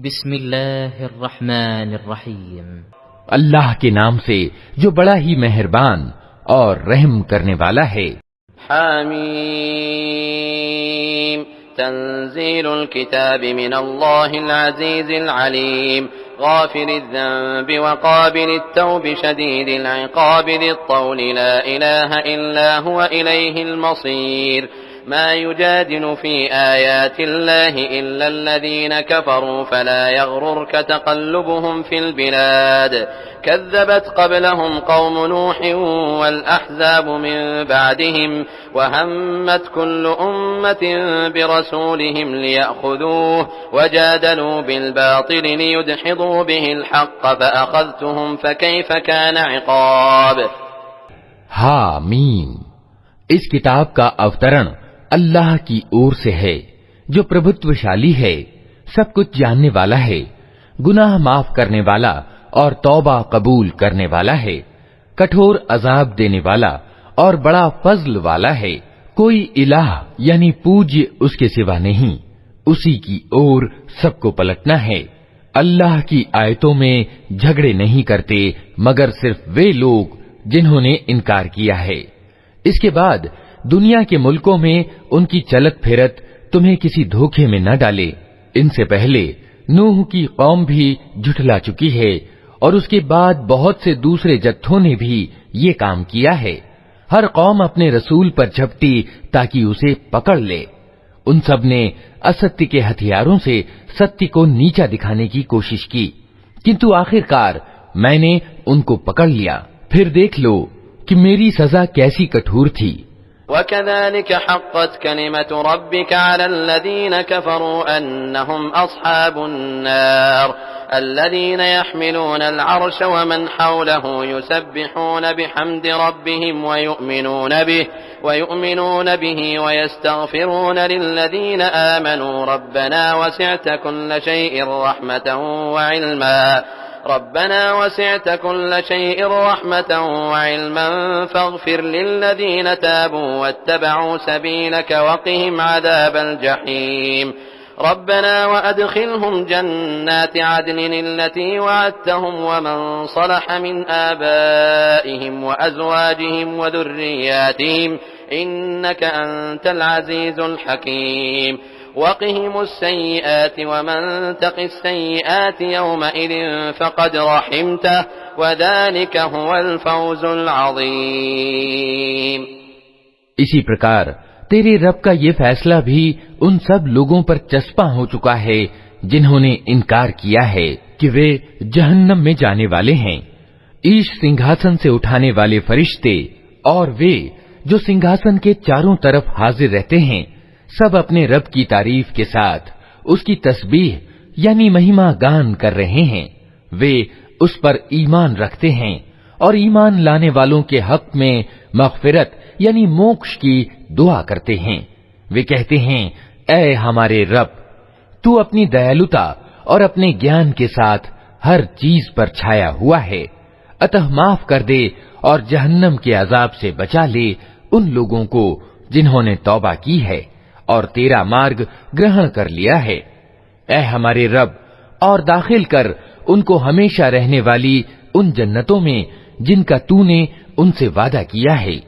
بسم اللہ الرحمن الرحیم، اللہ کے نام سے جو بڑا ہی مہربان اور رحم کرنے والا ہے۔ حمیم تنزیل الكتاب من اللہ العزیز العلیم غافر الذنب وقابل التوب شدید العقاب ذی الطول لا الہ الا هو الیہ المصیر ما يجادل في آيات الله إلا الذين كفروا فلا يغررك تقلبهم في البلاد كذبت قبلهم قوم نوح والأحزاب من بعدهم وهمت كل أمة برسولهم ليأخذوه وجادلوا بالباطل ليدحضوا به الحق فأخذتهم فكيف كان عقاب۔ حامیم، اس کتاب کا اوترن اللہ کی اور سے ہے جو پربھتوشالی ہے، سب کچھ جاننے والا ہے، گناہ معاف کرنے والا اور توبہ قبول کرنے والا ہے، کٹھور عذاب دینے والا اور بڑا فضل والا ہے۔ کوئی الہ یعنی پوجیہ اس کے سوا نہیں، اسی کی اور سب کو پلٹنا ہے۔ اللہ کی آیتوں میں جھگڑے نہیں کرتے مگر صرف وہ لوگ جنہوں نے انکار کیا ہے۔ اس کے بعد دنیا کے ملکوں میں ان کی چلت پھرت تمہیں کسی دھوکے میں نہ ڈالے۔ ان سے پہلے نوح کی قوم بھی جھٹلا چکی ہے اور اس کے بعد بہت سے دوسرے جتھوں نے بھی یہ کام کیا ہے۔ ہر قوم اپنے رسول پر جھپٹی تاکہ اسے پکڑ لے۔ ان سب نے استی کے ہتھیاروں سے ستی کو نیچا دکھانے کی کوشش کی، کنتو آخرکار میں نے ان کو پکڑ لیا۔ پھر دیکھ لو کہ میری سزا کیسی کٹھور تھی۔ وَكَذَلِكَ حَقَّتْ كَلِمَةُ رَبِّكَ عَلَى الَّذِينَ كَفَرُوا أَنَّهُمْ أَصْحَابُ النَّارِ الَّذِينَ يَحْمِلُونَ الْعَرْشَ وَمَنْ حَوْلَهُ يُسَبِّحُونَ بِحَمْدِ رَبِّهِمْ وَيُؤْمِنُونَ بِهِ وَيَسْتَغْفِرُونَ لِلَّذِينَ آمَنُوا رَبَّنَا وَسِعْتَ كُلَّ شَيْءٍ رَحْمَةً وعلما فاغفر للذين تابوا واتبعوا سبيلك وقهم عذاب الجحيم ربنا وأدخلهم جنات عدن التي وعدتهم ومن صلح من آبائهم وأزواجهم وذرياتهم إنك أنت العزيز الحكيم وقهم السيئات ومن تق السيئات يومئذ فقد رحمته وذلك هو الفوز العظيم۔ اسی پرکار تیرے رب کا یہ فیصلہ بھی ان سب لوگوں پر چسپاں ہو چکا ہے جنہوں نے انکار کیا ہے کہ وہ جہنم میں جانے والے ہیں۔ ایش سنگھاسن سے اٹھانے والے فرشتے اور وہ جو سنگھاسن کے چاروں طرف حاضر رہتے ہیں سب اپنے رب کی تعریف کے ساتھ اس کی تسبیح یعنی مہیما گان کر رہے ہیں۔ وہ اس پر ایمان رکھتے ہیں اور ایمان لانے والوں کے حق میں مغفرت یعنی موکش کی دعا کرتے ہیں۔ وہ کہتے ہیں اے ہمارے رب، تو اپنی دیالوتا اور اپنے گیان کے ساتھ ہر چیز پر چھایا ہوا ہے، اتہ معاف کر دے اور جہنم کے عذاب سے بچا لے ان لوگوں کو جنہوں نے توبہ کی ہے اور تیرا مارگ گرہن کر لیا ہے۔ اے ہمارے رب، اور داخل کر ان کو ہمیشہ رہنے والی ان جنتوں میں جن کا تو نے ان سے وعدہ کیا ہے،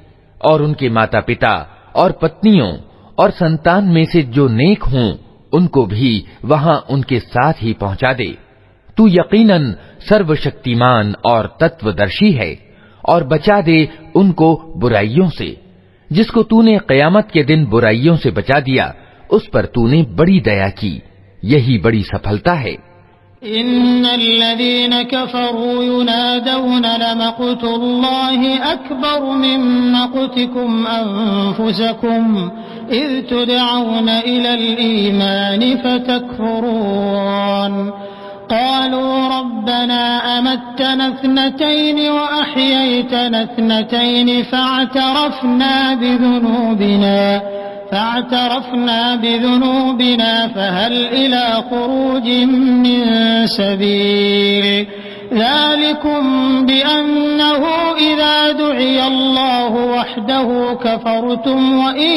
اور ان کے ماتا پتا اور پتنیوں اور سنتان میں سے جو نیک ہوں ان کو بھی وہاں ان کے ساتھ ہی پہنچا دے۔ تو یقیناً سرو شکتیمان اور تتودرشی ہے، اور بچا دے ان کو برائیوں سے۔ جس کو تو نے قیامت کے دن برائیوں سے بچا دیا اس پر تو نے بڑی دیا کی، یہی بڑی سفلتا ہے۔ ان الذين كفروا ينادون لمقت الله اكبر من مقتكم انفسكم اذ تدعون الى الايمان فتكفرون قالوا ربنا امتنا اثنتين واحييتنا اثنتين فاعترفنا بذنوبنا فهل إلى خروج من سبيل ذلكم بأنه إذا دعي الله وحده كفرتم وإن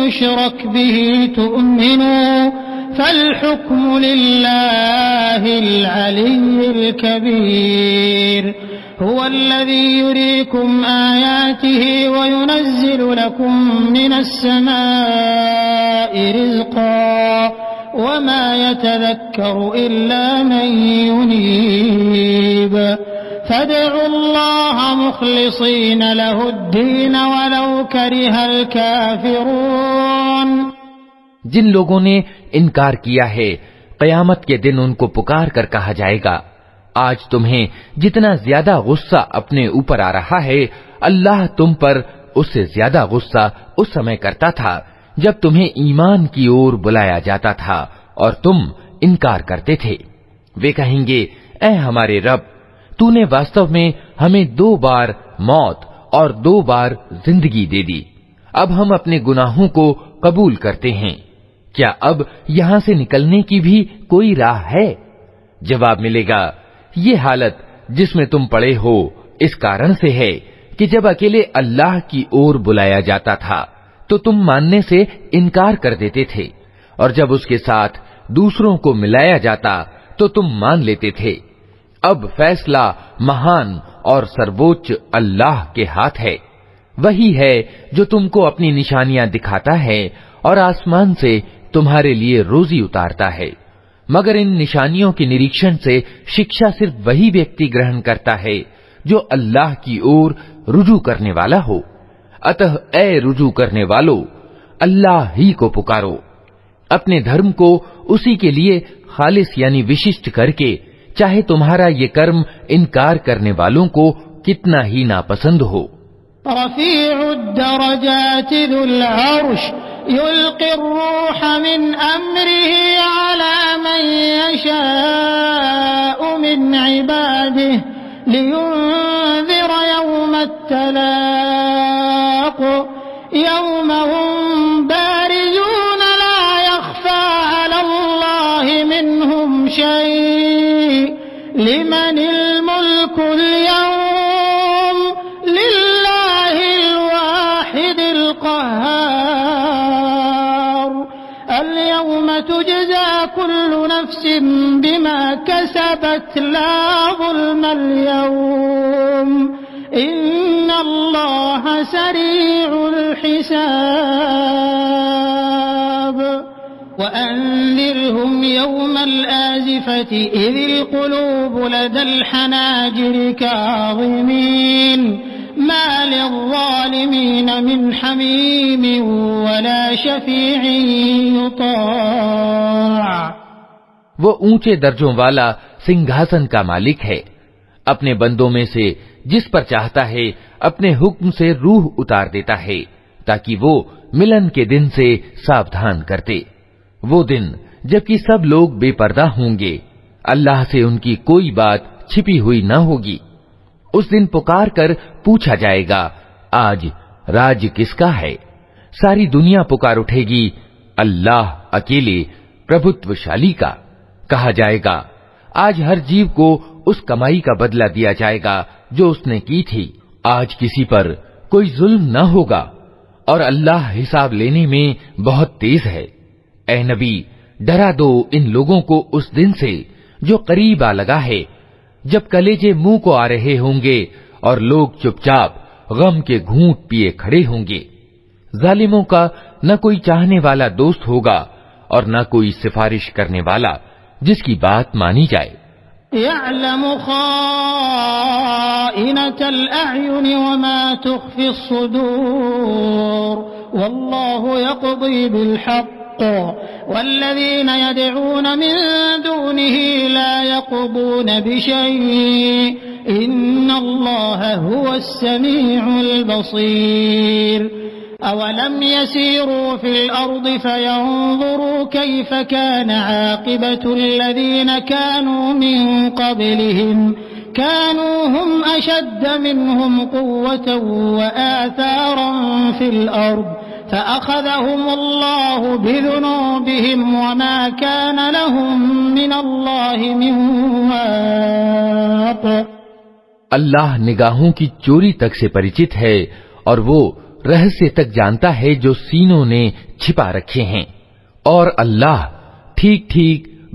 يشرك به تؤمنوا فالحكم لله العلي الكبير هو الذي يريكم آياته وينزل لكم من السماء رزقا وما يتذكر إلا من ينيب فادعوا الله مخلصين له الدين ولو كره الكافرون. جن لوگوں نے انکار کیا ہے قیامت کے دن ان کو پکار کر کہا جائے گا آج تمہیں جتنا زیادہ غصہ اپنے اوپر آ رہا ہے اللہ تم پر اس سے زیادہ غصہ اس سمے کرتا تھا جب تمہیں ایمان کی اور بلایا جاتا تھا اور تم انکار کرتے تھے. وہ کہیں گے اے ہمارے رب تو نے واستو میں ہمیں 2 بار موت اور 2 بار زندگی دے دی. اب ہم اپنے گناہوں کو قبول کرتے ہیں. کیا اب یہاں سے نکلنے کی بھی کوئی راہ ہے؟ جواب ملے گا یہ حالت جس میں تم پڑے ہو اس کارن سے ہے کہ جب اکیلے اللہ کی اور بلایا جاتا تھا تو تم ماننے سے انکار کر دیتے تھے اور جب اس کے ساتھ دوسروں کو ملایا جاتا تو تم مان لیتے تھے. اب فیصلہ مہان اور سرووچ اللہ کے ہاتھ ہے. وہی ہے جو تم کو اپنی نشانیاں دکھاتا ہے اور آسمان سے تمہارے لیے روزی اتارتا ہے. مگر ان نشانیوں کے نریکشن سے شکشا صرف وہی ویکتی گرہن کرتا ہے جو اللہ کی اور رجوع کرنے والا ہو. اتہ اے رجوع کرنے والو اللہ ہی کو پکارو. اپنے دھرم کو اسی کے لیے خالص یعنی وششٹ کر کے چاہے تمہارا یہ کرم انکار کرنے والوں کو کتنا ہی ناپسند ہو. رفيع الدرجات ذو العرش يلقي الروح من أمره على من يشاء من عباده لينذر يوم التلاق يوم هم بارزون لا يخفى على الله منهم شيء لمن الملك اليوم لله الواحد القهار اليوم تجزى كل نفس بما كسبت لا ظلم اليوم إن الله سريع الحساب. وأنذرهم يوم الآزفة إذ القلوب لدى الحناجر كاظمين ما للظالمين من حميم ولا شفيع يطاع. وہ اونچے درجوں والا سنگھاسن کا مالک ہے. اپنے بندوں میں سے جس پر چاہتا ہے اپنے حکم سے روح اتار دیتا ہے تاکہ وہ ملن کے دن سے ساودھان کرتے. وہ دن جبکہ سب لوگ بے پردہ ہوں گے اللہ سے ان کی کوئی بات چھپی ہوئی نہ ہوگی. اس دن پکار کر پوچھا جائے گا آج راج کس کا ہے؟ ساری دنیا پکار اٹھے گی اللہ اکیلے پربھتوشالی کا. کہا جائے گا آج ہر جیو کو اس کمائی کا بدلہ دیا جائے گا جو اس نے کی تھی. آج کسی پر کوئی ظلم نہ ہوگا اور اللہ حساب لینے میں بہت تیز ہے. اے نبی ڈرا دو ان لوگوں کو اس دن سے جو قریب آ لگا ہے جب کلیجے منہ کو آ رہے ہوں گے اور لوگ چپ چاپ غم کے گھونٹ پیے کھڑے ہوں گے. ظالموں کا نہ کوئی چاہنے والا دوست ہوگا اور نہ کوئی سفارش کرنے والا جس کی بات مانی جائے. يعلم خائنة الأعين وما تخفي الصدور والله يقضي بالحق والذين يدعون من دونه لا يقضون بشيء إن الله هو السميع البصير. أولم يسيروا في الأرض فينظروا كيف كان عاقبة الذين كانوا من قبلهم كانوا هم أشد منهم قوة وآثارا في الأرض فأخذهم الله بذنوبهم وما كان لهم من الله من واق. اللہ نگاہوں کی چوری تک سے پریچت ہے اور وہ رہسیہ تک جانتا ہے جو سینوں نے چھپا رکھے ہیں. اور اللہ ٹھیک ٹھیک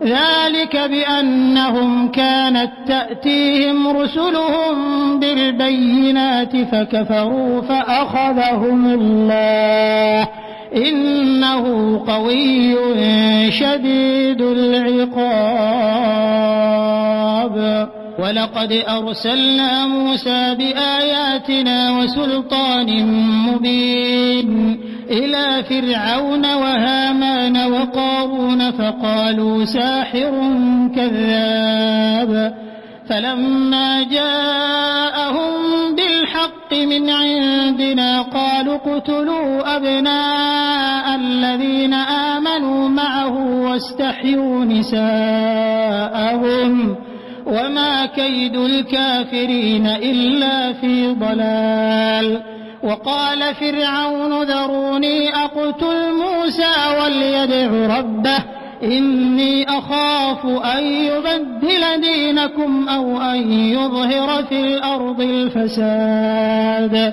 ذلك بأنهم كانت تأتيهم رسلهم بالبينات فكفروا فأخذهم الله إنه قوي شديد العقاب ولقد أرسلنا موسى بآياتنا وسلطان مبين إلى فرعون وهامان وقارون فقالوا ساحر كذاب فلما جاءهم بالحق من عندنا قالوا اقتلوا أبناء الذين آمنوا معه واستحيوا نساءهم وما كيد الكافرين إلا في ضلال وقال فرعون ذروني أقتل موسى وليدع ربه إني أخاف أن يبدل دينكم أو أن يظهر في الأرض الفساد۔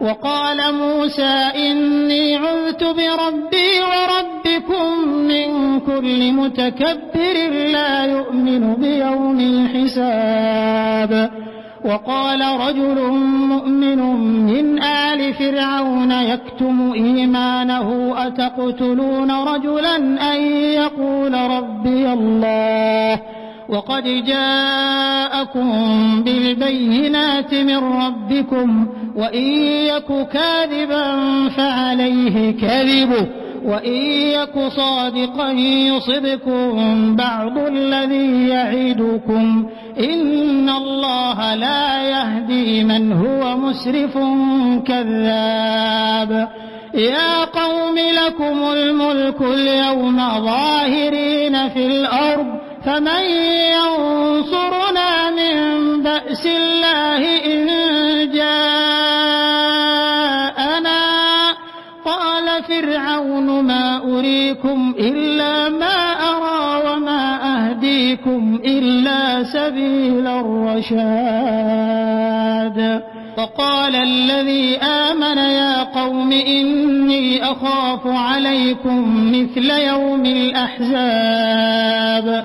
وقال موسى إني عذت بربي وربكم من كل متكبر لا يؤمن بيوم الحساب وقال رجل مؤمن من آل فرعون يكتم إيمانه أتقتلون رجلا أن يقول ربي الله وقد جاءكم بالبينات من ربكم وإن يك كاذبا فعليه كذبه وإن يك صادقا يصبكم بعض الذي يعدكم إن الله لا يهدي من هو مسرف كذاب يا قوم لكم الملك اليوم ظاهرين في الأرض فمن ينصرنا من بأس الله إن جاءنا قال فرعون ما أريكم إلا ما أرى وما أهديكم إلا سبيل الرشاد وقال الذي آمن يا قوم إني أخاف عليكم مثل يوم الأحزاب۔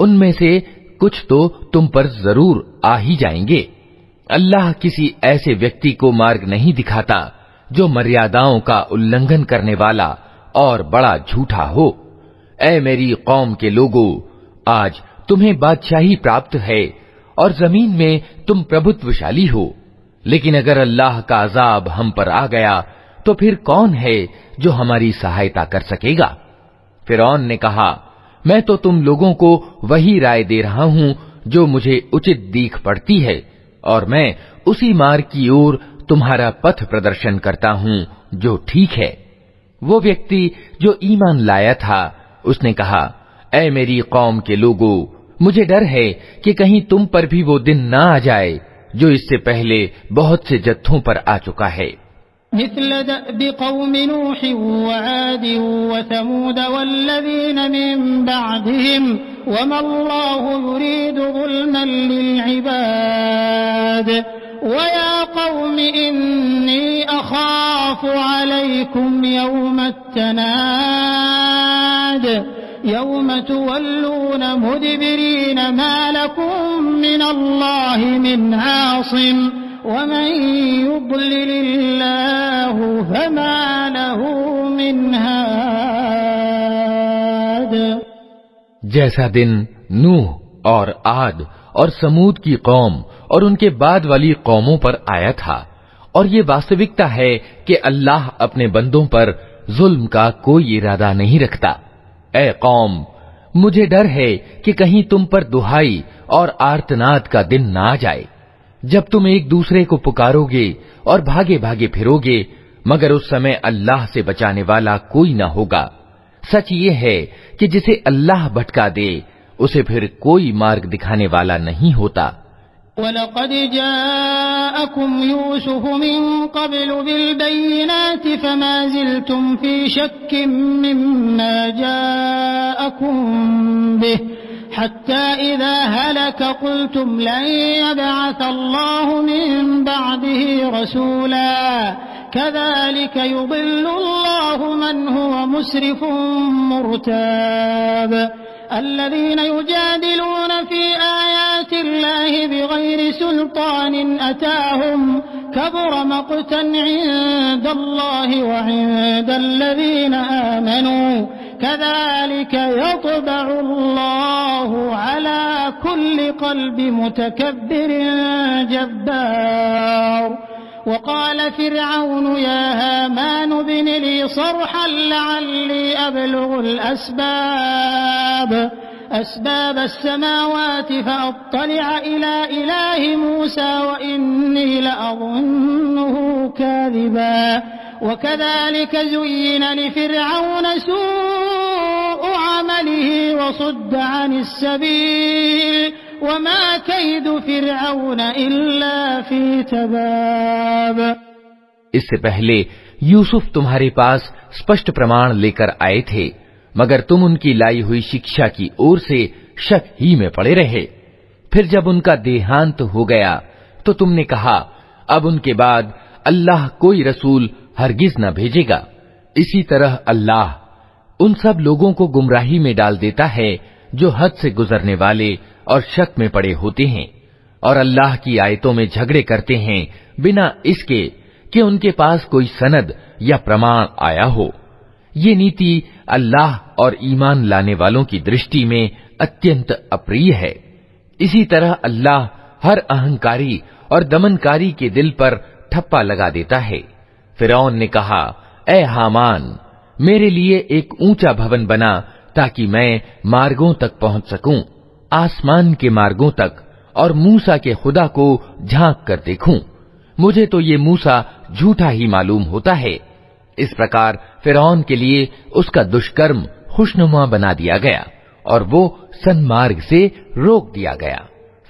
ان میں سے کچھ تو تم پر ضرور آ ہی جائیں گے۔ اللہ کسی ایسے ویکتی کو مارگ نہیں دکھاتا جو مریاداؤں کا اللنگھن کرنے والا اور بڑا جھوٹا ہو۔ اے میری قوم کے لوگو، آج تمہیں بادشاہی پراپت ہے اور زمین میں تم پربھتوشالی ہو، لیکن اگر اللہ کا عذاب ہم پر آ گیا تو پھر کون ہے جو ہماری سہایتا کر سکے گا؟ فرعون نے کہا، میں تو تم لوگوں کو وہی رائے دے رہا ہوں جو مجھے اچت دیکھ پڑتی ہے، اور میں اسی مارگ کی اور تمہارا پتھ پردرشن کرتا ہوں جو ٹھیک ہے۔ وہ ویکتی جو ایمان لایا تھا اس نے کہا، اے میری قوم کے لوگو، مجھے ڈر ہے کہ کہیں تم پر بھی وہ دن نہ آ جائے جو اس سے پہلے بہت سے جتھوں پر آ چکا ہے۔ مثل دأب قوم نوح وعاد وثمود والذين من بعدهم وما الله يريد ظلما للعباد ويا قوم إني أخاف عليكم يوم التناد يوم تولون مدبرين ما لكم من الله من عاصم ومن يضلل الله فما له من هاد۔ جیسا دن نوح اور عاد اور سمود کی قوم اور ان کے بعد والی قوموں پر آیا تھا، اور یہ واستوکتا ہے کہ اللہ اپنے بندوں پر ظلم کا کوئی ارادہ نہیں رکھتا۔ اے قوم، مجھے ڈر ہے کہ کہیں تم پر دہائی اور آرتناد کا دن نہ آ جائے جب تم ایک دوسرے کو پکارو گے اور بھاگے بھاگے پھرو گے، مگر اس سمے اللہ سے بچانے والا کوئی نہ ہوگا۔ سچ یہ ہے کہ جسے اللہ بھٹکا دے اسے پھر کوئی مارگ دکھانے والا نہیں ہوتا۔ وَلَقَدْ جَاءَكُمْ يُوسُفُ مِنْ قَبْلُ بِالْبَيِّنَاتِ فَمَا زِلْتُمْ فِي شَكٍّ مِّمَّا جَاءَكُمْ بِهِ حَتَّى إِذَا هَلَكَ قُلْتُمْ لَنْ يَبْعَثَ اللَّهُ مِنْ بَعْدِهِ رَسُولًا كَذَلِكَ يُضِلُّ اللَّهُ مَنْ هُوَ مُسْرِفٌ مُرْتَابٌ الذين يجادلون في آيات الله بغير سلطان أتاهم كبر مقتا عند الله وعند الذين آمنوا كذلك يطبع الله على كل قلب متكبر جبار وقال فرعون يا هامان ابن لي صرحا لعلي أبلغ أسباب السماوات فأطلع إلى إله موسى وإني لأظنه كاذبا وكذلك زين لفرعون سوء عمله وصد عن السبيل وما كيد فرعون إلا في تباب۔ اس سے پہلے یوسف تمہارے پاس اسپشٹ پرمان لے کر آئے تھے، مگر تم ان کی لائی ہوئی شکشا کی اور سے شک ہی میں پڑے رہے۔ پھر جب ان کا دیہانت ہو گیا تو تم نے کہا اب ان کے بعد اللہ کوئی رسول ہرگز نہ بھیجے گا۔ اسی طرح اللہ ان سب لوگوں کو گمراہی میں ڈال دیتا ہے جو حد سے گزرنے والے اور شک میں پڑے ہوتے ہیں، اور اللہ کی آیتوں میں جھگڑے کرتے ہیں بنا اس کے کہ ان کے پاس کوئی سند یا پرمان آیا ہو۔ یہ نیتی اللہ اور ایمان لانے والوں کی درشٹی میں اتینت اپریہ ہے۔ اسی طرح اللہ ہر اہنکاری اور دمنکاری کے دل پر ٹھپا لگا دیتا ہے۔ فرعون نے کہا، اے حامان، میرے لیے ایک اونچا بھون بنا تاکہ میں مارگوں تک پہنچ سکوں، آسمان کے مارگوں تک، اور موسیٰ کے خدا کو جھانک کر دیکھوں۔ مجھے تو یہ موسیٰ جھوٹا ہی معلوم ہوتا ہے۔ اس پرکار فرعون کے لیے اس کا دشکرم خوشنما بنا دیا گیا اور وہ سن مارگ سے روک دیا گیا۔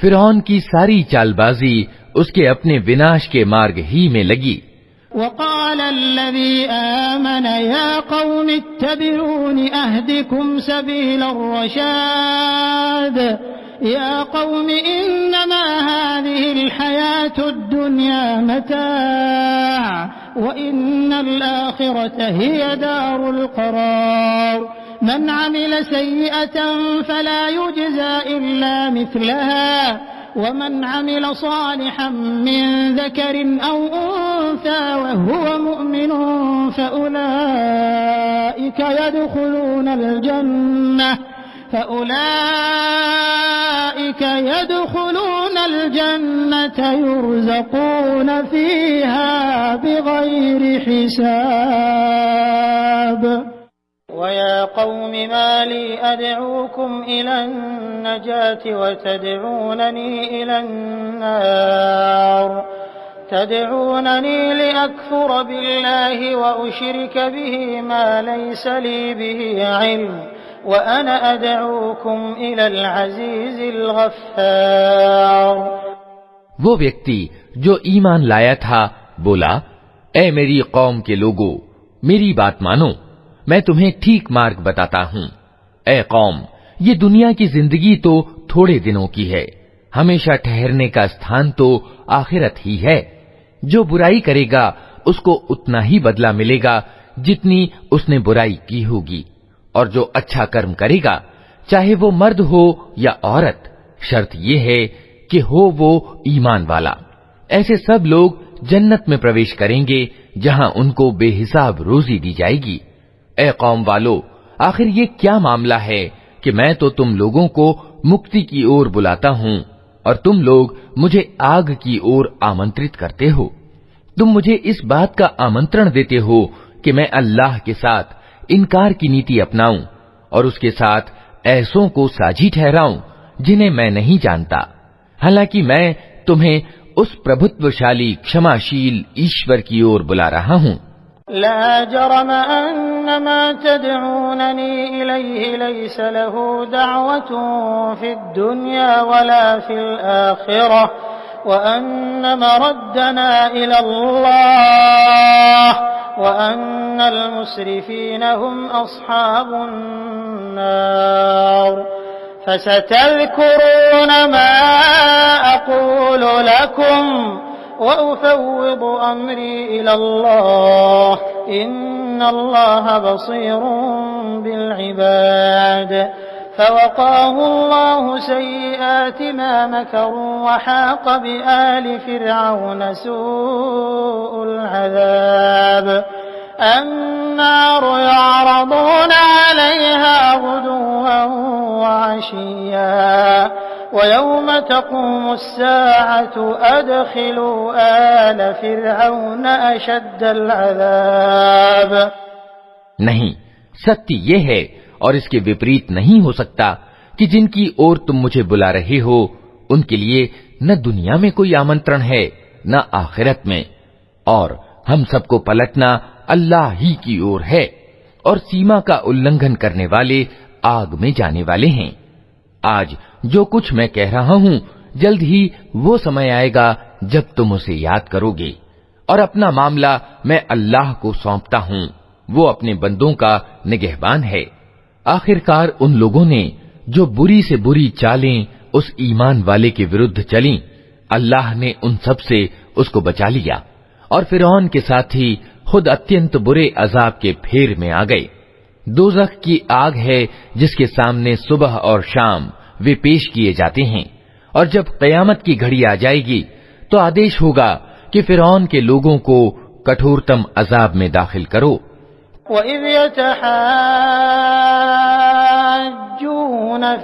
فرعون کی ساری چال بازی اس کے اپنے وناش کے مارگ ہی میں لگی۔ وقال الذي آمن يا قوم اتبعون أهدكم سبيل الرشاد يا قوم إنما هذه الحياة الدنيا متاع وإن الآخرة هي دار القرار من عمل سيئة فلا يجزى إلا مثلها ومن عمل صالحا من ذكر أو أنثى وهو مؤمن فأولئك يدخلون الجنة يرزقون فيها بغير حساب. ويا قوم ما لي أدعوكم إلى النجاة وتدعونني إلى النار تدعونني لأكفر بالله وأشرك به ما ليس لي به علم وأنا أدعوكم إلى العزيز الغفار. وہ ویکتی جو ایمان لایا تھا بولا، اے میری قوم کے لوگو، میری بات مانو، میں تمہیں ٹھیک مارگ بتاتا ہوں۔ اے قوم، یہ دنیا کی زندگی تو تھوڑے دنوں کی ہے، ہمیشہ ٹھہرنے کا استھان تو آخرت ہی ہے۔ جو برائی کرے گا اس کو اتنا ہی بدلہ ملے گا جتنی اس نے برائی کی ہوگی، اور جو اچھا کرم کرے گا چاہے وہ مرد ہو یا عورت، شرط یہ ہے کہ ہو وہ ایمان والا، ایسے سب لوگ جنت میں پرویش کریں گے جہاں ان کو بے حساب روزی دی جائے گی۔ اے قوم والو، آخر یہ کیا معاملہ ہے کہ میں تو تم لوگوں کو مکتی کی اور بلاتا ہوں اور تم لوگ مجھے آگ کی اور آمنترت کرتے ہو۔ تم مجھے اس بات کا آمنترن دیتے ہو کہ میں اللہ کے ساتھ انکار کی نیتی اپناؤں اور اس کے ساتھ ایسوں کو ساجی ٹھہراؤں جنہیں میں نہیں جانتا، حالانکہ میں تمہیں اس پربھتوشالی کشماشیل ایشور کی اور بلا رہا ہوں۔ لا جرم أن ما تدعونني إليه ليس له دعوة في الدنيا ولا في الآخرة وأن مردنا إلى الله وأن المسرفين هم أصحاب النار. فستذكرون ما أقول لكم وأفوض أمري إلى الله إن الله بصير بالعباد. فوقاه الله سيئات ما مكروا وحاق بآل فرعون سوء العذاب. النار يعرضون عليها غدوا وعشيا ويوم تقوم الساعة أدخلوا آل فرعون أشد العذاب. نہیں، ستیہ یہ ہے اور اس کے وپریت نہیں ہو سکتا کہ جن کی اور تم مجھے بلا رہے ہو ان کے لیے نہ دنیا میں کوئی آمنترن ہے نہ آخرت میں، اور ہم سب کو پلٹنا اللہ ہی کی اور ہے، اور سیما کا النگھن کرنے والے آگ میں جانے والے ہیں۔ آج جو کچھ میں کہہ رہا ہوں جلد ہی وہ سمے آئے گا جب تم اسے یاد کرو گے، اور اپنا معاملہ میں اللہ کو سونپتا ہوں، وہ اپنے بندوں کا نگہبان ہے۔ آخرکار ان لوگوں نے جو بری سے بری چالیں اس ایمان والے کے ورد چلیں، اللہ نے ان سب سے اس کو بچا لیا، اور فرعون کے ساتھی خود اتینت برے عذاب کے پھیر میں آ گئے۔ دوزخ کی آگ ہے جس کے سامنے صبح اور شام وہ پیش کیے جاتے ہیں، اور جب قیامت کی گھڑی آ جائے گی تو آدیش ہوگا کہ فرعون کے لوگوں کو کٹھورتم عذاب میں داخل کرو۔ وَإِذْ يَتَحَاجُّونَ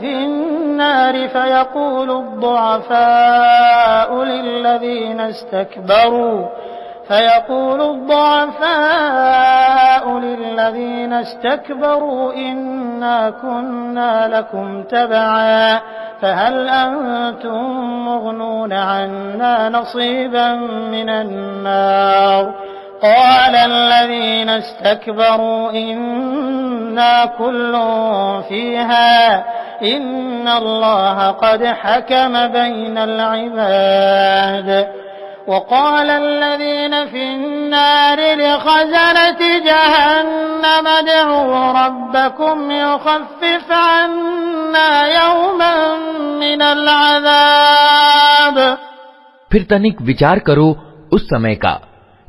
فِي النَّارِ فَيَقُولُ الضُّعَفَاءُ لِلَّذِينَ اسْتَكْبَرُوا إِنَّا كُنَّا لَكُمْ تَبَعًا فَهَلْ أَنْتُمْ مُغْنُونَ عَنَّا نَصِيبًا مِنَ النَّارِ قَالَ الَّذِينَ اسْتَكْبَرُوا إِنَّا كُلٌّ فِيهَا إِنَّ اللَّهَ قَدْ حَكَمَ بَيْنَ الْعِبَادِ. وقال الذين في النار لخزنة جهنم ادعوا ربكم يخفف عنا يوما من العذاب. پھر تنک وچار کرو اس سمے کا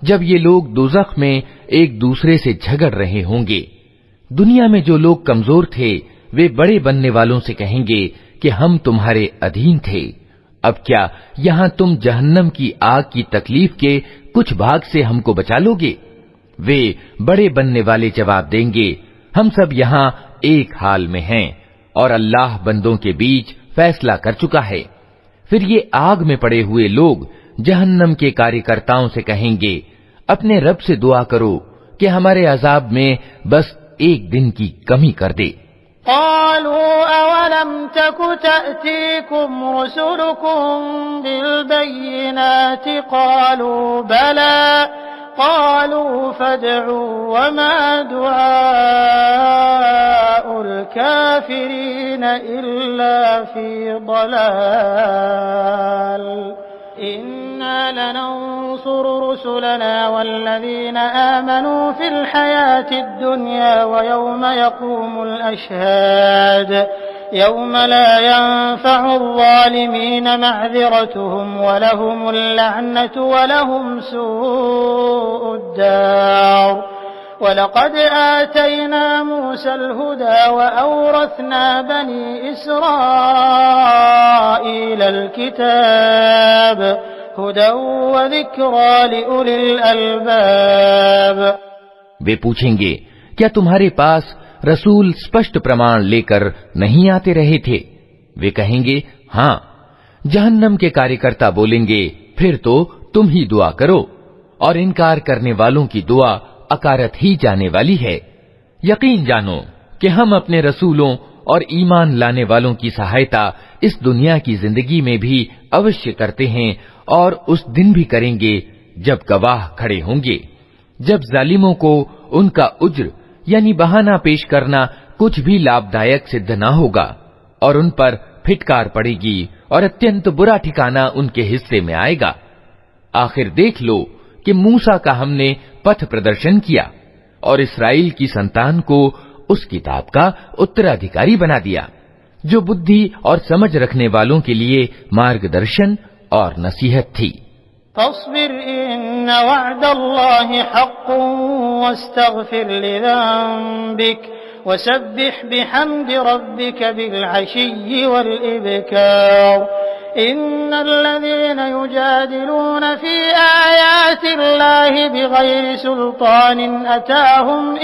جب یہ لوگ دوزخ میں ایک دوسرے سے جھگڑ رہے ہوں گے، دنیا میں جو لوگ کمزور تھے وہ بڑے بننے والوں سے کہیں گے کہ ہم تمہارے ادھین تھے، اب کیا یہاں تم جہنم کی آگ کی تکلیف کے کچھ بھاگ سے ہم کو بچا لو گے؟ وہ بڑے بننے والے جواب دیں گے، ہم سب یہاں ایک حال میں ہیں اور اللہ بندوں کے بیچ فیصلہ کر چکا ہے۔ پھر یہ آگ میں پڑے ہوئے لوگ جہنم کے کاریہ سے کہیں گے، اپنے رب سے دعا کرو کہ ہمارے عذاب میں بس ایک دن کی کمی کر دے۔ قالوا أولم تك تأتيكم رسلكم بالبينات قالوا بلى قالوا فادعوا وما دعاء الكافرين إلا في ضلال إنا لننصر رسلنا والذين آمنوا في الحياة الدنيا ويوم يقوم الأشهاد يوم لا ينفع الظالمين معذرتهم ولهم اللعنة ولهم سوء الدار وَلَقَدْ آتَيْنَا مُوسَى الْهُدَى وَأَوْرَثْنَا بَنِي إِسْرَائِيلَ الْكِتَابَ هُدًى وَذِكْرَى لِأُولِي الْأَلْبَابِ۔ وہ پوچھیں گے کیا تمہارے پاس رسول اسپشٹ پرمان لے کر نہیں آتے رہے تھے؟ وہ کہیں گے ہاں۔ جہنم کے کاریہ بولیں گے پھر تو تم ہی دعا کرو، اور انکار کرنے والوں کی دعا اکارت ہی جانے والی ہے۔ یقین جانو کہ ہم اپنے رسولوں اور ایمان لانے والوں کی سہایتا اس دنیا کی زندگی میں بھی اوشیہ کرتے ہیں اور اس دن بھی کریں گے جب گواہ کھڑے ہوں گے، جب ظالموں کو ان کا اجر یعنی بہانہ پیش کرنا کچھ بھی لابھدایک سدھ نہ ہوگا اور ان پر پھٹکار پڑے گی اور اتنت برا ٹھکانہ ان کے حصے میں آئے گا۔ آخر دیکھ لو کہ موسیٰ کا ہم نے پتھ پردرشن کیا اور اسرائیل کی سنتان کو اس کتاب کا اترادھیکاری بنا دیا جو بدھی اور سمجھ رکھنے والوں کے لیے مارگ درشن اور نصیحت تھی۔ فاصبر ان وعد اللہ حق واستغفر لذنبک وسبح بحمد ربک بالعشی والابکار ان الذين يجادلون في آيات الله بغير سلطان أتاهم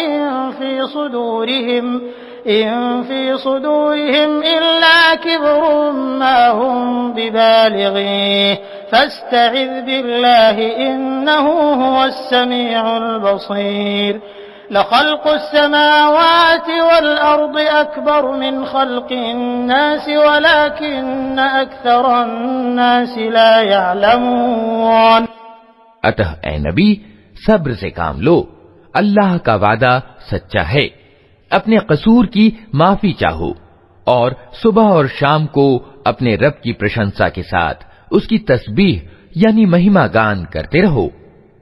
إن في صدورهم إلا كبر ما هم ببالغيه فاستعذ بالله إنه هو السميع البصير لخلق السماوات والأرض أكبر من خلق الناس ولكن أكثر الناس لا يعلمون۔ اتہ اے نبی صبر سے کام لو، اللہ کا وعدہ سچا ہے، اپنے قصور کی معافی چاہو اور صبح اور شام کو اپنے رب کی پرشنسا کے ساتھ اس کی تسبیح یعنی مہما گان کرتے رہو۔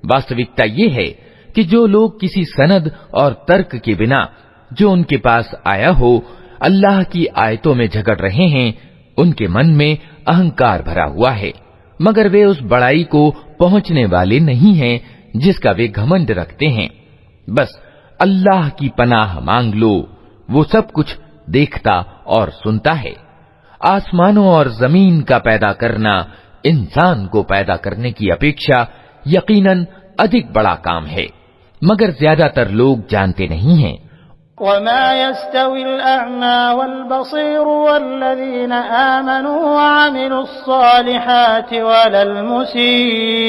واستوکتا یہ ہے کہ جو لوگ کسی سند اور ترک کے بنا جو ان کے پاس آیا ہو اللہ کی آیتوں میں جھگڑ رہے ہیں، ان کے من میں اہنکار بھرا ہوا ہے، مگر وہ اس بڑائی کو پہنچنے والے نہیں ہیں جس کا وہ گھمنڈ رکھتے ہیں۔ بس اللہ کی پناہ مانگ لو، وہ سب کچھ دیکھتا اور سنتا ہے۔ آسمانوں اور زمین کا پیدا کرنا انسان کو پیدا کرنے کی اپیکشا یقیناً ادھک بڑا کام ہے، مگر زیادہ تر لوگ جانتے نہیں ہیں۔ وما يستوي الأعمى والبصير والذين آمنوا وعملوا الصالحات ولا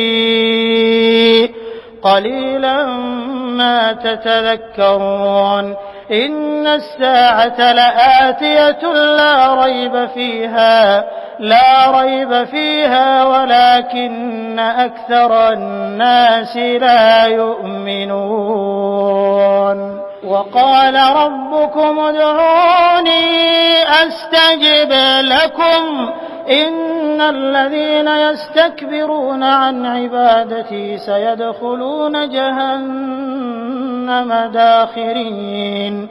المسيء قليلا ما تتذكرون إن الساعة لآتية لا ريب فيها ولكن أكثر الناس لا يؤمنون وقال ربكم ادعوني أستجب لكم إن الذين يستكبرون عن عبادتي سيدخلون جهنم داخرين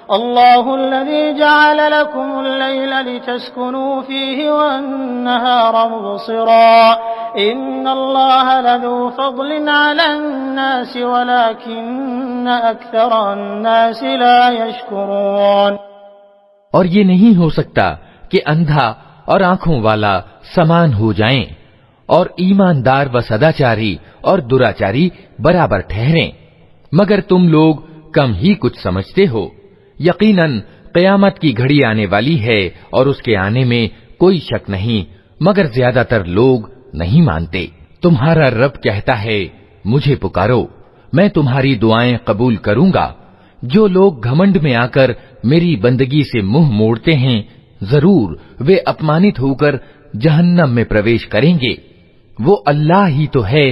الله الذي جعل لكم الليل لتسكنوا فيه والنهار مبصرا إن الله لذو فضل على الناس ولكن أكثر الناس لا يشكرون۔ اور یہ نہیں ہو سکتا کہ اندھا اور آنکھوں والا سمان ہو جائیں اور ایماندار و سداچاری اور دراچاری برابر ٹھہریں، مگر تم لوگ کم ہی کچھ سمجھتے ہو۔ یقیناً قیامت کی گھڑی آنے والی ہے اور اس کے آنے میں کوئی شک نہیں، مگر زیادہ تر لوگ نہیں مانتے۔ تمہارا رب کہتا ہے مجھے پکارو، میں تمہاری دعائیں قبول کروں گا۔ جو لوگ گھمنڈ میں آ کر میری بندگی سے منہ موڑتے ہیں، ضرور وہ اپمانت ہو کر جہنم میں پرویش کریں گے۔ وہ اللہ ہی تو ہے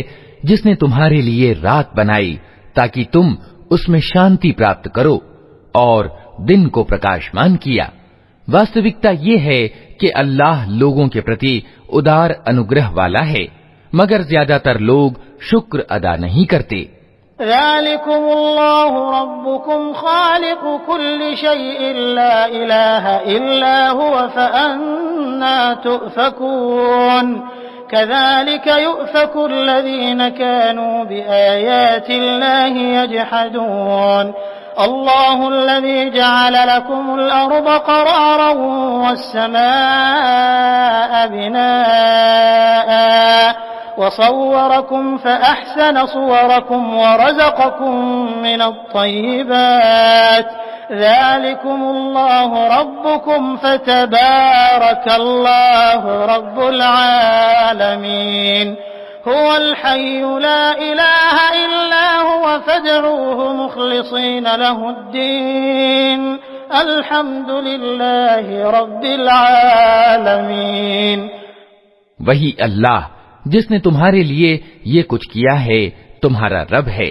جس نے تمہارے لیے رات بنائی تاکہ تم اس میں شانتی پراپت کرو اور دن کو پرکاشمان کیا۔ واستوکتا یہ ہے کہ اللہ لوگوں کے پرتی ادار انوگرہ والا ہے، مگر زیادہ تر لوگ شکر ادا نہیں کرتے۔ ذلكم الله ربكم خالق كل شيء لا إله إلا هو فأنا تؤفكون كذلك يؤفك الذين كانوا بآيات الله يجحدون الله الذي جعل لكم الأرض قرارا والسماء بناء وصوركم فأحسن صوركم ورزقكم من الطيبات ذلكم الله ربكم فتبارك الله رب العالمين هو الحي لا إله إلا هو فادعوه مخلصين له الدين الحمد لله رب العالمين۔ وہی اللہ جس نے تمہارے لیے یہ کچھ کیا ہے تمہارا رب ہے،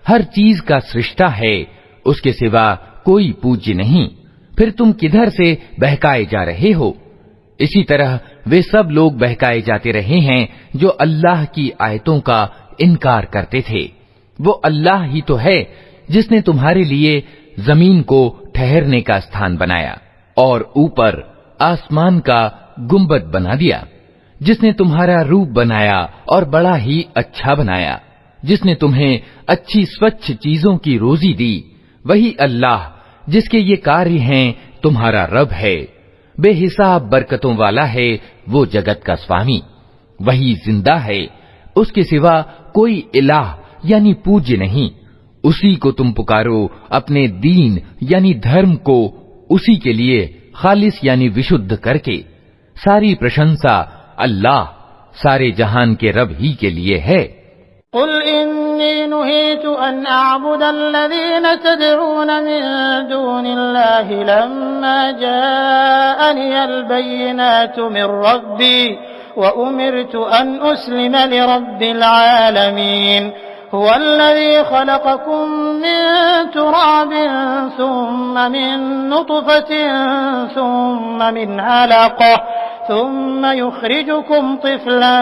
ہر چیز کا سرشتہ ہے، اس کے سوا کوئی پوجیہ نہیں، پھر تم کدھر سے بہکائے جا رہے ہو؟ اسی طرح وہ سب لوگ بہکائے جاتے رہے ہیں جو اللہ کی آیتوں کا انکار کرتے تھے۔ وہ اللہ ہی تو ہے جس نے تمہارے لیے زمین کو ٹھہرنے کا استھان بنایا اور اوپر آسمان کا گنبد بنا دیا، جس نے تمہارا روپ بنایا اور بڑا ہی اچھا بنایا، جس نے تمہیں اچھی سوچھ چیزوں کی روزی دی، وہی اللہ جس کے یہ کاریہ ہیں تمہارا رب ہے، بے حساب برکتوں والا ہے وہ جگت کا سوامی، وہی زندہ ہے، اس کے سوا کوئی الہ یعنی پوجیہ نہیں، اسی کو تم پکارو اپنے دین یعنی دھرم کو اسی کے لیے خالص یعنی وشدھ کر کے۔ ساری پرشنسا اللہ سارے جہان کے رب ہی کے لیے ہے۔ قل إني نهيت أن أعبد الذين تدعون من دون الله لما جاءني البينات من ربي وأمرت أن أسلم لرب العالمين هو الذي خلقكم من تراب ثم من نطفة ثم من علقة ثم يخرجكم طفلا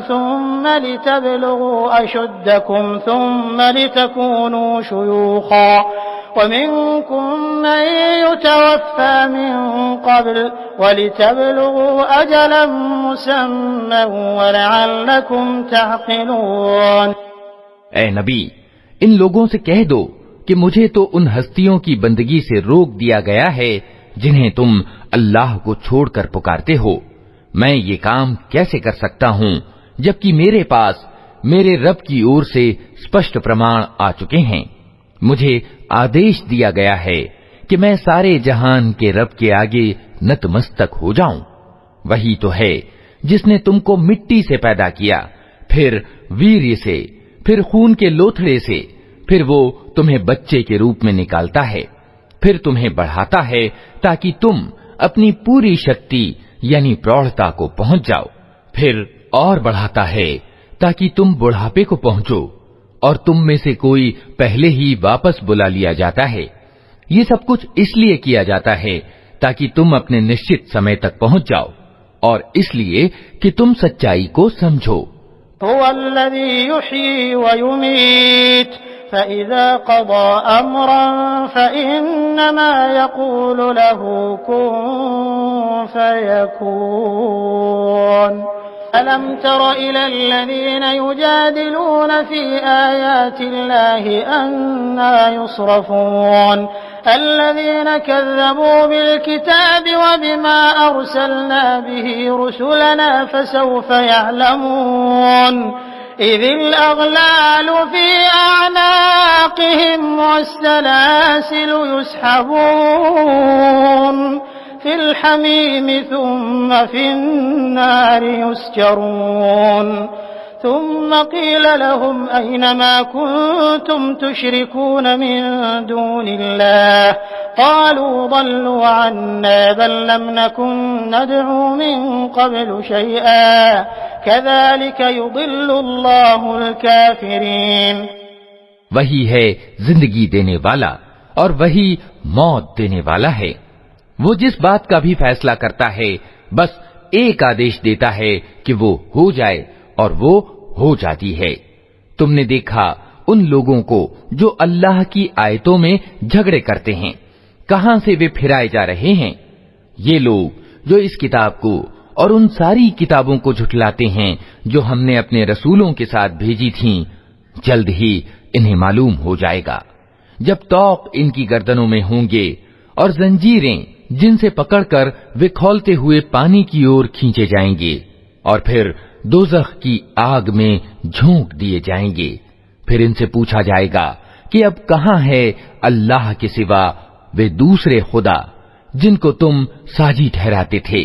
ثم لتبلغوا أشدكم ثم لتكونوا شيوخا ومنكم من يتوفى من قبل ولتبلغوا أجلا مسمى ولعلكم تعقلون۔ اے نبی، ان لوگوں سے کہہ دو کہ مجھے تو ان ہستیوں کی بندگی سے روک دیا گیا ہے جنہیں تم اللہ کو چھوڑ کر پکارتے ہو۔ میں یہ کام کیسے کر سکتا ہوں جبکہ میرے پاس میرے رب کی اور سے اسپشٹ پرمان آ چکے ہیں؟ مجھے آدیش دیا گیا ہے کہ میں سارے جہان کے رب کے آگے نتمستک ہو جاؤں۔ وہی تو ہے جس نے تم کو مٹی سے پیدا کیا، پھر ویریہ سے، پھر خون کے لوتھڑے سے، پھر وہ تمہیں بچے کے روپ میں نکالتا ہے، پھر تمہیں بڑھاتا ہے تاکہ تم اپنی پوری شکتی یعنی پروڑھتا کو پہنچ جاؤ، پھر اور بڑھاتا ہے تاکہ تم بڑھاپے کو پہنچو، اور تم میں سے کوئی پہلے ہی واپس بلا لیا جاتا ہے۔ یہ سب کچھ اس لیے کیا جاتا ہے تاکہ تم اپنے نشچت سمے تک پہنچ جاؤ، اور اس لیے کہ تم سچائی کو سمجھو۔ هو الذي يحيي ويميت فإذا قضى أمرا فإنما يقول له كن فيكون ألم تر إلى الذين يجادلون في آيات الله أنى يصرفون الذين كذبوا بالكتاب وبما أرسلنا به رسلنا فسوف يعلمون إذ الأغلال في أعناقهم والسلاسل يسحبون في الحميم ثم في النار يسجرون ثم قيل لهم أين ما كنتم تشركون من دون الله قالوا ضلوا عنا بل لم نكن ندعو من قبل شيئا كذلك يضل الله الكافرين. وہی ہے زندگی دینے والا اور وہی موت دینے والا ہے. وہ جس بات کا بھی فیصلہ کرتا ہے بس ایک آدیش دیتا ہے کہ وہ ہو جائے اور وہ ہو جاتی ہے. تم نے دیکھا ان لوگوں کو جو اللہ کی آیتوں میں جھگڑے کرتے ہیں کہاں سے وہ پھرائے جا رہے ہیں. یہ لوگ جو اس کتاب کو اور ان ساری کتابوں کو جھٹلاتے ہیں جو ہم نے اپنے رسولوں کے ساتھ بھیجی تھیں جلد ہی انہیں معلوم ہو جائے گا جب طوق ان کی گردنوں میں ہوں گے اور زنجیریں جن سے پکڑ کر وہ کھولتے ہوئے پانی کی اور کھینچے جائیں گے اور پھر دوزخ کی آگ میں جھونک دیے جائیں گے. پھر ان سے پوچھا جائے گا کہ اب کہاں ہے اللہ کے سوا وہ دوسرے خدا جن کو تم ساجی ٹھہراتے تھے.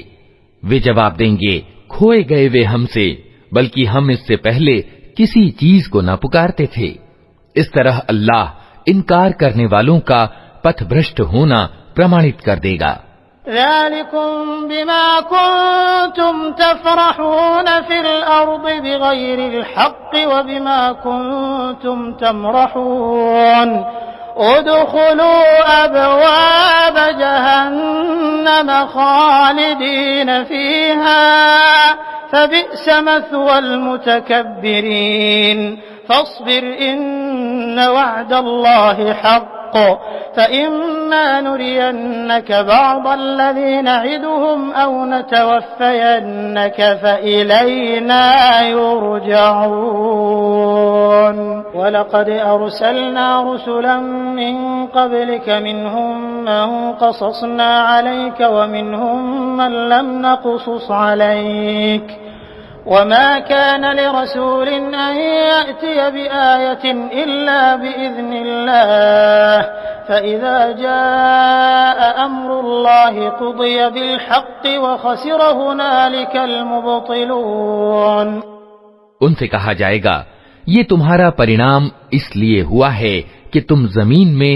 وہ جواب دیں گے کھوئے گئے وہ ہم سے بلکہ ہم اس سے پہلے کسی چیز کو نہ پکارتے تھے. اس طرح اللہ انکار کرنے والوں کا پتھ بھرشٹ ہونا پرمانت کر دے گا. ذلكم بما كنتم تفرحون في الأرض بغير الحق وبما كنتم تمرحون ادخلوا أبواب جهنم خالدين فيها فبئس مثوى المتكبرين فاصبر إن وعد الله حق فإما نرينك بعض الذي نعدهم أو نتوفينك فإلينا يرجعون ولقد أرسلنا رسلا من قبلك منهم من قصصنا عليك ومنهم من لم نقصص عليك وما كان لرسول أن يأتي بآية إلا بإذن الله فإذا جاء أمر الله قضي بالحق وخسر هنالك المبطلون. ان سے کہا جائے گا یہ تمہارا پرینام اس لیے ہوا ہے کہ تم زمین میں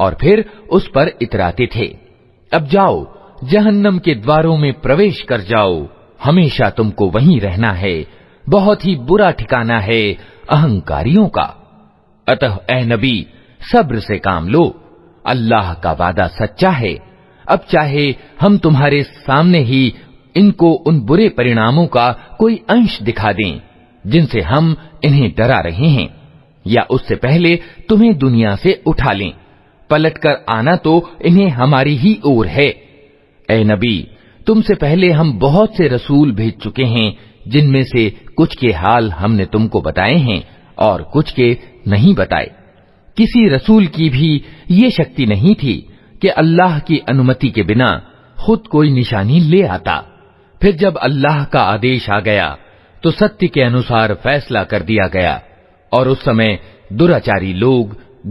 اور پھر اس پر اتراتے تھے. اب جاؤ جہنم کے دواروں میں پرویش کر جاؤ ہمیشہ تم کو وہیں رہنا ہے بہت ہی برا ٹھکانہ ہے اہنکاریوں کا. اتہ اے نبی صبر سے کام لو اللہ کا وعدہ سچا ہے. اب چاہے ہم تمہارے سامنے ہی ان کو ان برے پریناموں کا کوئی انش دکھا دیں جن سے ہم انہیں ڈرا رہے ہیں یا اس سے پہلے تمہیں دنیا سے اٹھا لیں پلٹ کر آنا تو انہیں ہماری ہی اور ہے. اے نبی تم سے پہلے ہم بہت سے رسول بھیج چکے ہیں جن میں سے کچھ کے حال ہم نے تم کو بتائے ہیں اور کچھ کے نہیں بتائے. کسی رسول کی بھی یہ شکتی نہیں تھی کہ اللہ کی انمتی کے بنا خود کوئی نشانی لے آتا. پھر جب اللہ کا آدیش آ گیا تو ستیہ کے انوسار فیصلہ کر دیا گیا اور اس سمے دراچاری لوگ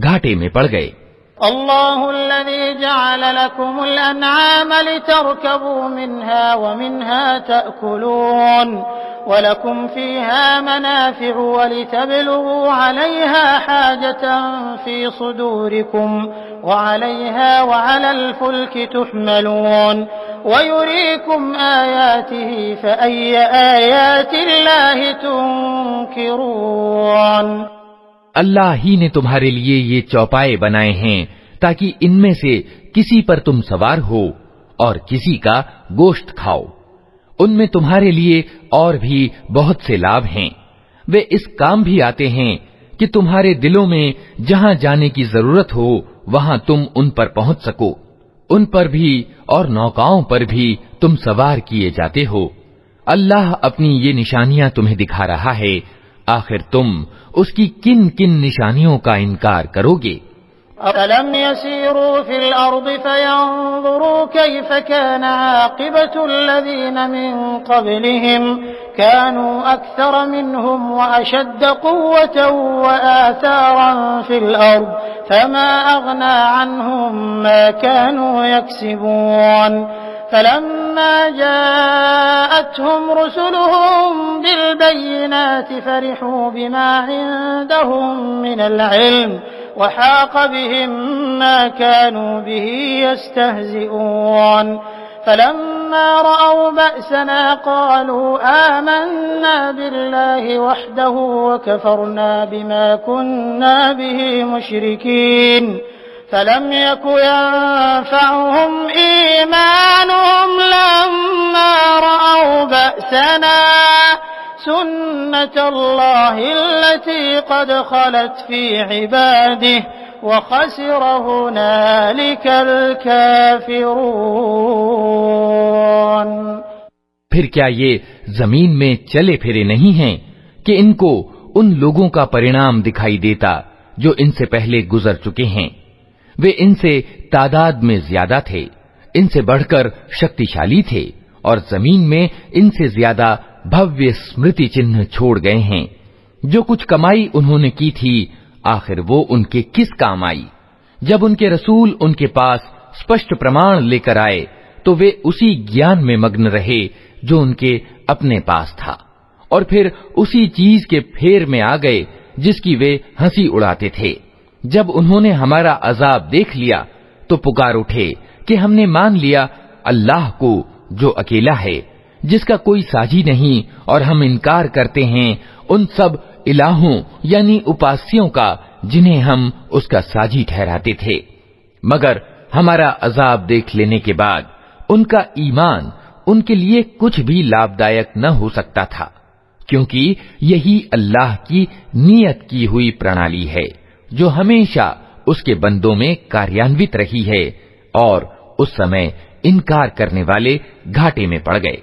گھاٹے میں پڑ گئے. الله الذي جعل لكم الأنعام لتركبوا منها ومنها تأكلون ولكم فيها منافع ولتبلغوا عليها حاجة في صدوركم وعليها وعلى الفلك تحملون ويريكم آياته فأي آيات الله تنكرون. اللہ ہی نے تمہارے لیے یہ چوپائے بنائے ہیں تاکہ ان میں سے کسی پر تم سوار ہو اور کسی کا گوشت کھاؤ. ان میں تمہارے لیے اور بھی بہت سے لابھ ہیں. وہ اس کام بھی آتے ہیں کہ تمہارے دلوں میں جہاں جانے کی ضرورت ہو وہاں تم ان پر پہنچ سکو، ان پر بھی اور نوکاؤں پر بھی تم سوار کیے جاتے ہو۔ اللہ اپنی یہ نشانیاں تمہیں دکھا رہا ہے، آخر تم اس کی کن کن نشانیوں کا انکار کرو گے؟ أَفَلَمْ يَسِيرُوا فِي الْأَرْضِ فَيَنظُرُوا كَيْفَ كَانَ عَاقِبَةُ الَّذِينَ مِن قَبْلِهِمْ كَانُوا أَكْثَرَ مِنْهُمْ وَأَشَدَّ قُوَّةً وَآثَارًا فِي الْأَرْضِ فَمَا أَغْنَى عَنْهُمْ مَا كَانُوا يَكْسِبُونَ فَلَمَّا جَاءَتْهُمْ رُسُلُهُم بِالْبَيِّنَاتِ فَرِحُوا بِمَا عِندَهُم مِّنَ الْعِلْمِ وحاق بهم ما كانوا به يستهزئون فلما رأوا بأسنا قالوا آمنا بالله وحده وكفرنا بما كنا به مشركين فلم يك ينفعهم إيمانهم لما رأوا بأسنا سنة الله التي قد خلت في عباده وخسر هنالك الكافرون۔ پھر کیا یہ زمین میں چلے پھرے نہیں ہیں کہ ان کو ان لوگوں کا پرینام دکھائی دیتا جو ان سے پہلے گزر چکے ہیں؟ وہ ان سے تعداد میں زیادہ تھے، ان سے بڑھ کر شکتیشالی تھے، اور زمین میں ان سے زیادہ بھویہ اسمرتی چنہ چھوڑ گئے ہیں۔ جو کچھ کمائی انہوں نے کی تھی آخر وہ ان کے کس کام آئی؟ جب ان کے رسول ان کے پاس اسپشٹ پرمان لے کر آئے تو وہ اسی گیان میں مگن رہے جو ان کے اپنے پاس تھا، اور پھر اسی چیز کے پھیر میں آ گئے جس کی وہ ہنسی اڑاتے تھے۔ جب انہوں نے ہمارا عذاب دیکھ لیا تو پکار اٹھے کہ ہم نے مان لیا اللہ کو جو اکیلا ہے، جس کا کوئی ساجی نہیں، اور ہم انکار کرتے ہیں ان سب الہوں یعنی اپاسیوں کا جنہیں ہم اس کا ساجی ٹھہراتے تھے۔ مگر ہمارا عذاب دیکھ لینے کے بعد ان کا ایمان ان کے لیے کچھ بھی لابھدایک نہ ہو سکتا تھا، کیونکہ یہی اللہ کی نیت کی ہوئی پرنالی ہے جو ہمیشہ اس کے بندوں میں کاریانوت رہی ہے، اور اس سمے انکار کرنے والے گھاٹے میں پڑ گئے۔